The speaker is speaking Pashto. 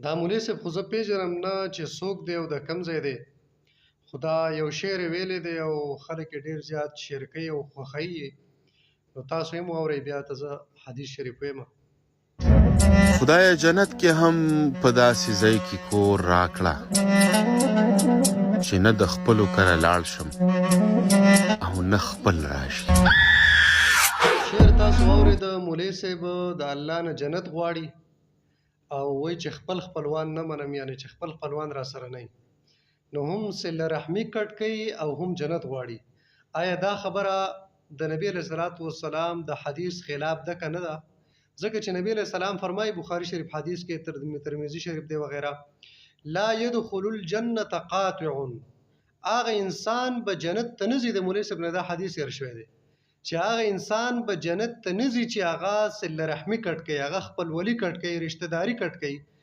دا مولوي صاحب خو زه پېژنم نه چې څوک دی او د کوم ځای دی. خو دا یو شعر یې ویلی دی او خلک یې ډېر زیات شعر کوي او خوښوي یې. نو تاسو هم واورئ، بیا ته زه حدیث شریف وایم. خدای جنت کې هم په داسې ځای کې کور راکړه چې نه د خپلو کره لاړ شم او نه خپل راشي. شعر تاسو واورئ، د مولوي صاحب د الله نه جنت غواړي او وایي چې خپل خپلوان نه منم، یعنې چې خپل خپلوان را سره نه وي، نو هم صله رحمي کټ کوي او هم جنت غواړي. آیا دا خبره د نبی علیه الصلاة والسلام د حدیث خلاف ده که نه ده؟ ځکه چې نبی علیه السلام فرمایي، بخاري شریف حدیث کې، ترمذي شریف دی وغیره، لا يدخل الجنة قاطع، هغه انسان به جنت ته نه ځي. د مولوي صاحب نه دا حدیث هېر شوی دی چې هغه انسان به جنت ته نه ځي چې هغه صله رحمي کټ کوي، هغه خپلولي کټ کوي، رشته داري کټ کوي.